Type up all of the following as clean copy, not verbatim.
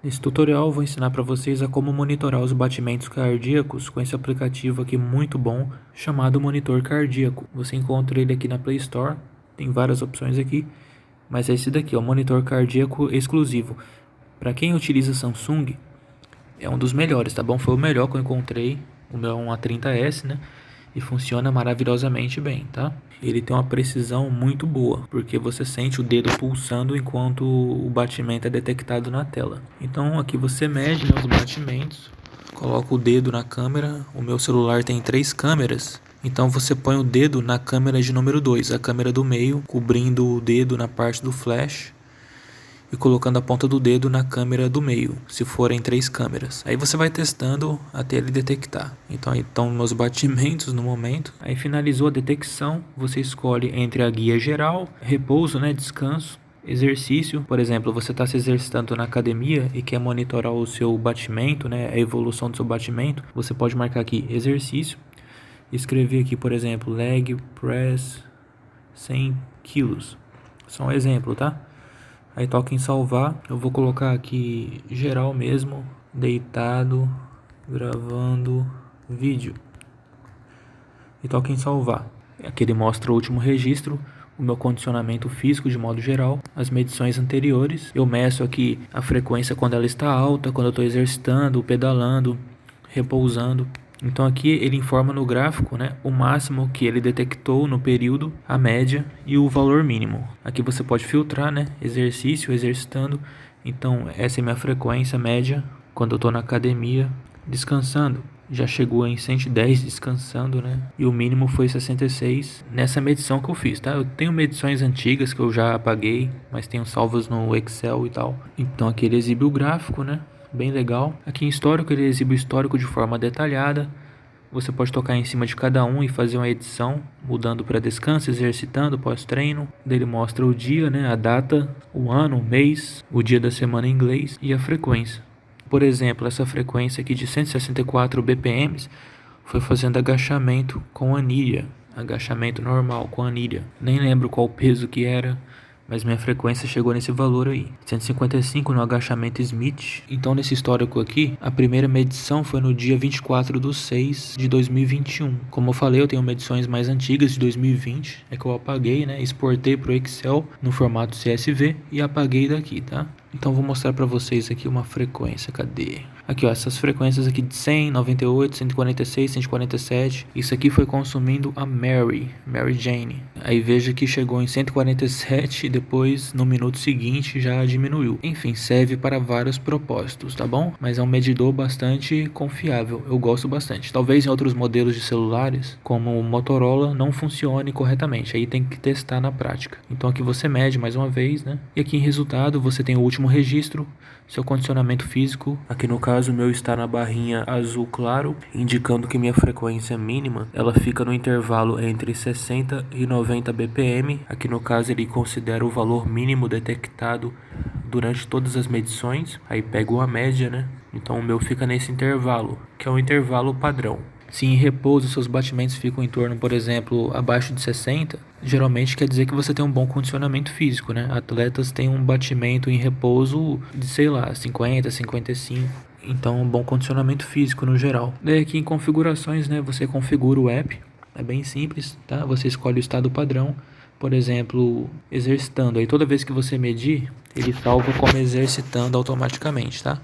Nesse tutorial eu vou ensinar para vocês a como monitorar os batimentos cardíacos com esse aplicativo aqui muito bom chamado Monitor Cardíaco. Você encontra ele aqui na Play Store, tem várias opções aqui, mas é esse daqui, o Monitor Cardíaco exclusivo. Para quem utiliza Samsung, é um dos melhores, tá bom? Foi o melhor que eu encontrei, o meu é um A30s, né? E funciona maravilhosamente bem, tá? Ele tem uma precisão muito boa, porque você sente o dedo pulsando enquanto o batimento é detectado na tela. Então aqui você mede, né, os batimentos, coloca o dedo na câmera. O meu celular tem 3 câmeras, então você põe o dedo na câmera de número 2, a câmera do meio, cobrindo o dedo na parte do flash e colocando a ponta do dedo na câmera do meio, se forem 3 câmeras. Aí você vai testando até ele detectar. Então aí estão meus batimentos no momento. Aí finalizou a detecção, você escolhe entre a guia geral, repouso, né, descanso, exercício. Por exemplo, você está se exercitando na academia e quer monitorar o seu batimento, né, a evolução do seu batimento. Você pode marcar aqui exercício, escrever aqui, por exemplo, leg press 100 quilos. Só um exemplo, tá? Aí toca em salvar. Eu vou colocar aqui geral mesmo, deitado, gravando vídeo. E toca em salvar. Aqui ele mostra o último registro, o meu condicionamento físico de modo geral, as medições anteriores. Eu meço aqui a frequência quando ela está alta, quando eu estou exercitando, pedalando, repousando. Então aqui ele informa no gráfico, né, o máximo que ele detectou no período, a média e o valor mínimo. Aqui você pode filtrar, né, exercício, exercitando. Então essa é minha frequência média quando eu estou na academia, descansando. Já chegou em 110 descansando, né? E o mínimo foi 66 nessa medição que eu fiz, tá? Eu tenho medições antigas que eu já apaguei, mas tenho salvas no Excel e tal. Então aqui ele exibe o gráfico, né? Bem legal. Aqui em histórico ele exibe o histórico de forma detalhada. Você pode tocar em cima de cada um e fazer uma edição, mudando para descanso, exercitando, pós-treino. Ele mostra o dia, né? A data, o ano, o mês, o dia da semana em inglês e a frequência. Por exemplo, essa frequência aqui de 164 BPM foi fazendo agachamento com anilha, agachamento normal com anilha. Nem lembro qual peso que era, mas minha frequência chegou nesse valor aí, 155 no agachamento Smith. Então nesse histórico aqui, a primeira medição foi no dia 24/6 de 2021. Como eu falei, eu tenho medições mais antigas de 2020, é que eu apaguei, né? Exportei para o Excel no formato CSV e apaguei daqui, tá? Então vou mostrar para vocês aqui uma frequência, cadê? Aqui ó, essas frequências aqui de 100, 98, 146, 147. Isso aqui foi consumindo a Mary Jane. Aí veja que chegou em 147 e depois no minuto seguinte já diminuiu. Enfim, serve para vários propósitos, tá bom? Mas é um medidor bastante confiável, eu gosto bastante. Talvez em outros modelos de celulares, como o Motorola, não funcione corretamente. Aí tem que testar na prática. Então aqui você mede mais uma vez, né? E aqui em resultado você tem o último registro, seu condicionamento físico. Aqui no caso o meu está na barrinha azul claro, indicando que minha frequência mínima ela fica no intervalo entre 60 e 90 BPM. Aqui no caso ele considera o valor mínimo detectado durante todas as medições. Aí pego a média, né? Então o meu fica nesse intervalo, que é um intervalo padrão. Se em repouso seus batimentos ficam em torno, por exemplo, abaixo de 60, geralmente quer dizer que você tem um bom condicionamento físico, né? Atletas têm um batimento em repouso de, sei lá, 50, 55. Então, um bom condicionamento físico no geral. Daí aqui em configurações, né, você configura o app. É bem simples, tá? Você escolhe o estado padrão, por exemplo, exercitando. Aí toda vez que você medir, ele salva como exercitando automaticamente, tá?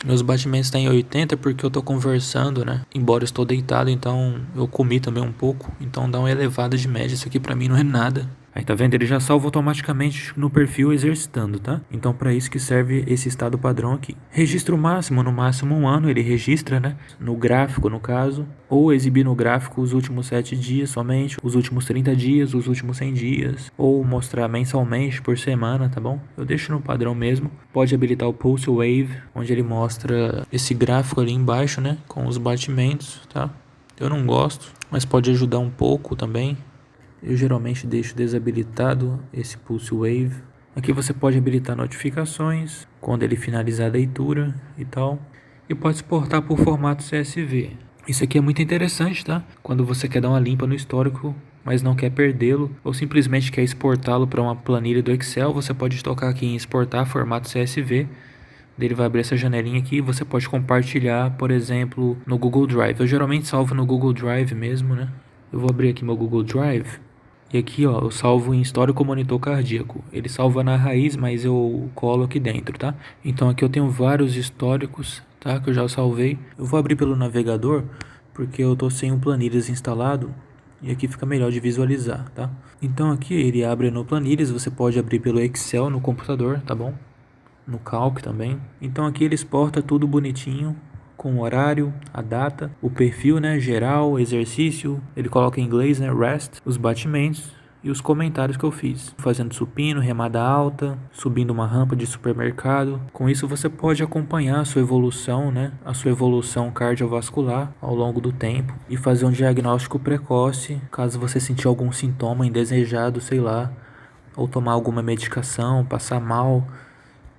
Meus batimentos estão em 80 porque eu tô conversando, né? Embora eu estou deitado, então eu comi também um pouco. Então dá uma elevada de média. Isso aqui pra mim não é nada. Aí tá vendo? Ele já salva automaticamente no perfil exercitando, tá? Então para isso que serve esse estado padrão aqui. Registro máximo, no máximo 1 ano ele registra, né? No gráfico, no caso. Ou exibir no gráfico os últimos 7 dias somente, os últimos 30 dias, os últimos 100 dias. Ou mostrar mensalmente por semana, tá bom? Eu deixo no padrão mesmo. Pode habilitar o Pulse Wave, onde ele mostra esse gráfico ali embaixo, né? Com os batimentos, tá? Eu não gosto, mas pode ajudar um pouco também. Eu geralmente deixo desabilitado esse Pulse Wave. Aqui você pode habilitar notificações quando ele finalizar a leitura e tal. E pode exportar por formato CSV. Isso aqui é muito interessante, tá? Quando você quer dar uma limpa no histórico, mas não quer perdê-lo, ou simplesmente quer exportá-lo para uma planilha do Excel, você pode tocar aqui em exportar formato CSV. Daí ele vai abrir essa janelinha aqui e você pode compartilhar, por exemplo, no Google Drive. Eu geralmente salvo no Google Drive mesmo, né? Eu vou abrir aqui meu Google Drive. E aqui, ó, eu salvo em histórico monitor cardíaco. Ele salva na raiz, mas eu colo aqui dentro, tá? Então aqui eu tenho vários históricos, tá? Que eu já salvei. Eu vou abrir pelo navegador, porque eu tô sem o Planilhas instalado. E aqui fica melhor de visualizar, tá? Então aqui ele abre no Planilhas, você pode abrir pelo Excel no computador, tá bom? No Calc também. Então aqui ele exporta tudo bonitinho, com o horário, a data, o perfil, né, geral, exercício, ele coloca em inglês, né, rest, os batimentos e os comentários que eu fiz. Fazendo supino, remada alta, subindo uma rampa de supermercado. Com isso você pode acompanhar a sua evolução, né, a sua evolução cardiovascular ao longo do tempo e fazer um diagnóstico precoce, caso você sentir algum sintoma indesejado, sei lá, ou tomar alguma medicação, passar mal.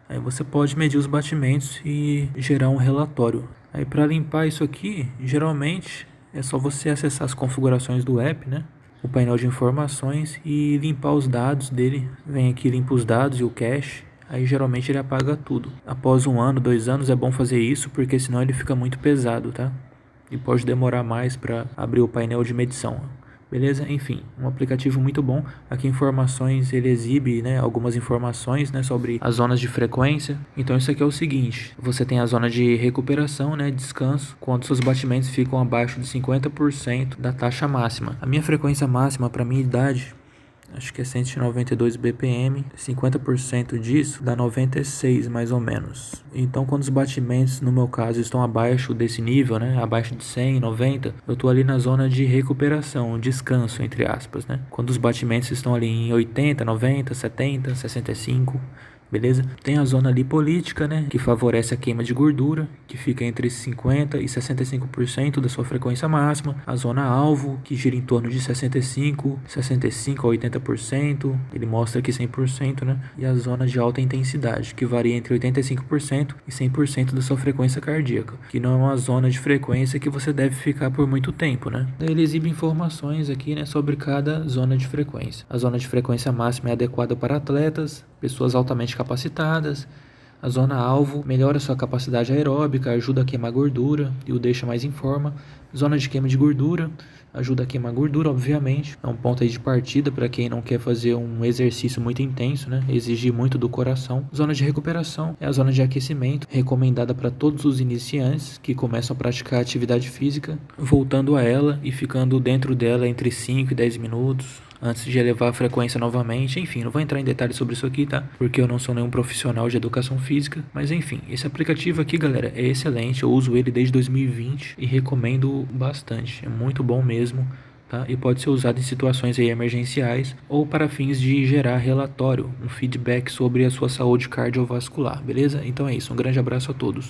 Aí você pode medir os batimentos e gerar um relatório. Aí para limpar isso aqui, geralmente é só você acessar as configurações do app, né? O painel de informações e limpar os dados dele. Vem aqui, limpa os dados e o cache. Aí geralmente ele apaga tudo. Após 1 ano, 2 anos é bom fazer isso, porque senão ele fica muito pesado, tá? E pode demorar mais para abrir o painel de medição. Beleza? Enfim, um aplicativo muito bom. Aqui informações, ele exibe, né, algumas informações, né, sobre as zonas de frequência. Então isso aqui é o seguinte, você tem a zona de recuperação, né, descanso, quando seus batimentos ficam abaixo de 50% da taxa máxima. A minha frequência máxima para minha idade, acho que é 192 BPM, 50% disso dá 96 mais ou menos. Então quando os batimentos, no meu caso, estão abaixo desse nível, né, abaixo de 100, 90, eu tô ali na zona de recuperação, descanso, entre aspas, né. Quando os batimentos estão ali em 80, 90, 70, 65, beleza? Tem a zona lipolítica, né, que favorece a queima de gordura, que fica entre 50 e 65% da sua frequência máxima. A zona alvo, que gira em torno de 65 a 80%, ele mostra aqui 100%, né? E a zona de alta intensidade, que varia entre 85% e 100% da sua frequência cardíaca, que não é uma zona de frequência que você deve ficar por muito tempo, né? Daí ele exibe informações aqui, né, sobre cada zona de frequência. A zona de frequência máxima é adequada para atletas, pessoas altamente capacitadas. A zona alvo melhora sua capacidade aeróbica, ajuda a queimar gordura e o deixa mais em forma. Zona de queima de gordura ajuda a queimar gordura, obviamente. É um ponto aí de partida para quem não quer fazer um exercício muito intenso, né? Exigir muito do coração. Zona de recuperação é a zona de aquecimento, recomendada para todos os iniciantes que começam a praticar atividade física, voltando a ela e ficando dentro dela entre 5 e 10 minutos. Antes de elevar a frequência novamente. Enfim, não vou entrar em detalhes sobre isso aqui, tá? Porque eu não sou nenhum profissional de educação física. Mas enfim, esse aplicativo aqui, galera, é excelente. Eu uso ele desde 2020 e recomendo bastante. É muito bom mesmo, tá? E pode ser usado em situações aí emergenciais ou para fins de gerar relatório, um feedback sobre a sua saúde cardiovascular, beleza? Então é isso, um grande abraço a todos.